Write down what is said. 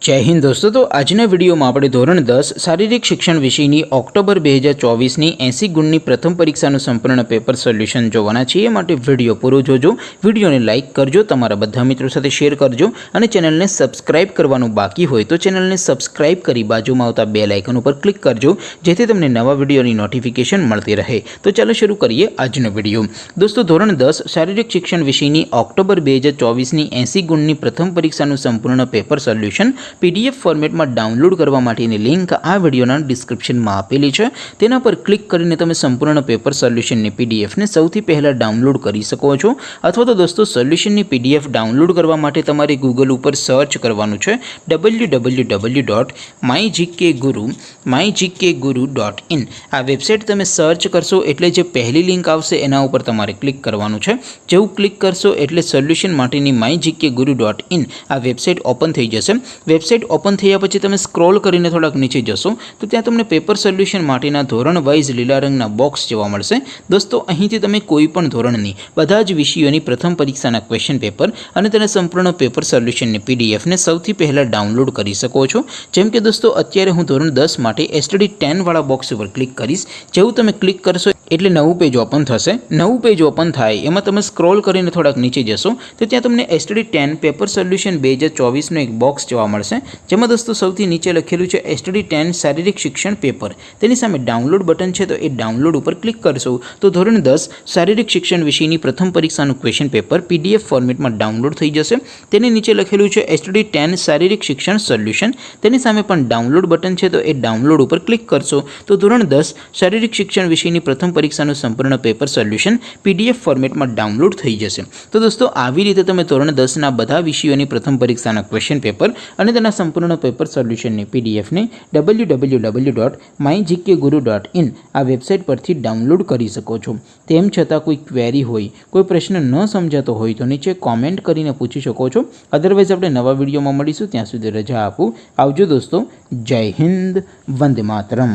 जय हिंद दोस्तों। तो आजना वीडियो में આપણે ધોરણ 10 શારીરિક શિક્ષણ વિષયની ઓક્ટોબર 2024 ની 80 ગુણની પ્રથમ પરીક્ષાનું સંપૂર્ણ પેપર સોલ્યુશન જોવાના છીએ। માટે વિડિયો પૂરો જોજો, વિડિયોને લાઈક કરજો, તમારા બધા મિત્રો સાથે શેર કરજો અને ચેનલને સબસ્ક્રાઇબ કરવાનું બાકી હોય તો ચેનલને સબસ્ક્રાઇબ કરી બાજુમાં આવતા બેલ આઇકન ઉપર ક્લિક કરજો જેથી તમને નવા વિડિયોની નોટિફિકેશન મળતી રહે। તો ચાલો શરૂ કરીએ આજનો વિડિયો। દોસ્તો ધોરણ 10 શારીરિક શિક્ષણ વિષયની ઓક્ટોબર 2024 ની 80 ગુણની પ્રથમ પરીક્ષાનું સંપૂર્ણ પેપર સોલ્યુશન पीडीएफ फॉर्मेट में डाउनलॉड करवा माटेनी लिंक आ विडियोना डिस्क्रिप्शन में आपेली है। तेना पर क्लिक करीने तमे संपूर्ण पेपर सोल्यूशन ने पीडीएफ ने सौथी पहला डाउनलॉड करी सको छो। अथवा तो दोस्तों सोल्यूशन ने पीडीएफ डाउनलॉड करवा माटे तमारे गूगल पर सर्च करवानुं छे www.mygkguru.in। आ वेबसाइट तमे सर्च करशो एटले जे पहली लिंक आवशे एना उपर तमारे क्लिक करवानुं छे। जेवुं क्लिक करशो एटले सोल्यूशन माटेनी mygkguru.in आ वेबसाइट ओपन थई जशे। वेबसाइट ओपन थया पछी तमे स्क्रॉल करीने थोड़ाक नीचे जशो तो त्यां तमने पेपर सोल्यूशन माटेना धोरण वाइज लीला रंगना बॉक्स जोवा मळशे। दोस्तों અહીંથી તમે કોઈપણ ધોરણની બધા જ વિષયોની પ્રથમ પરીક્ષાના ક્વેશ્ચન પેપર અને તેના સંપૂર્ણ પેપર સોલ્યુશનની પીડીએફ ને સૌથી પહેલા ડાઉનલોડ કરી શકો છો। જેમ કે દોસ્તો અત્યારે હું ધોરણ 10 માટે એસટીડી 10 વાળા બોક્સ ઉપર ક્લિક કરીશ। જેવું તમે ક્લિક કરશો એટલે નવું પેજ ઓપન થશે। નવું પેજ ઓપન થાય એમાં તમે સ્ક્રોલ કરીને થોડાક નીચે જશો તો ત્યાં તમને એસટીડી 10 પેપર સોલ્યુશન 2024 નો એક બોક્સ જોવા મળશે। જેમાં दोस्तों સૌથી નીચે લખેલું છે એસટીડી 10 શારીરિક શિક્ષણ પેપર। તેની સામે ડાઉનલોડ બટન છે તો એ ડાઉનલોડ ઉપર ક્લિક કરશો તો ધોરણ 10 શારીરિક શિક્ષણ વિષયની પ્રથમ પરીક્ષાનું ક્વેશ્ચન પેપર પીડીએફ ફોર્મેટમાં ડાઉનલોડ થઈ જશે। તેની નીચે લખેલું છે એસટીડી 10 શારીરિક શિક્ષણ સોલ્યુશન। તેની સામે પણ ડાઉનલોડ બટન છે તો એ ડાઉનલોડ ઉપર ક્લિક કરશો તો ધોરણ 10 શારીરિક શિક્ષણ વિષયની પ્રથમ પરીક્ષાનું સંપૂર્ણ પેપર સોલ્યુશન પીડીએફ ફોર્મેટમાં ડાઉનલોડ થઈ જશે। તો दोस्तों આવી રીતે તમે ધોરણ 10 ના બધા વિષયોની પ્રથમ પરીક્ષાના ક્વેશ્ચન પેપર અને તેના સંપૂર્ણ पेपर सोल्यूशन ने पीडीएफ ने www.mygkguru.in आ वेबसाइट पर थी डाउनलॉड करी सको छो। तेम छतां कोई क्वेरी होय, कोई प्रश्न न समजातो होय तो नीचे कॉमेंट करीने पूछी शको छो। अदरवाइज आपणे नवा विडियो में मळीशुं, त्यां सुधी रजा आपो। आवजो दोस्तों। जय हिंद, वंदे मातरम।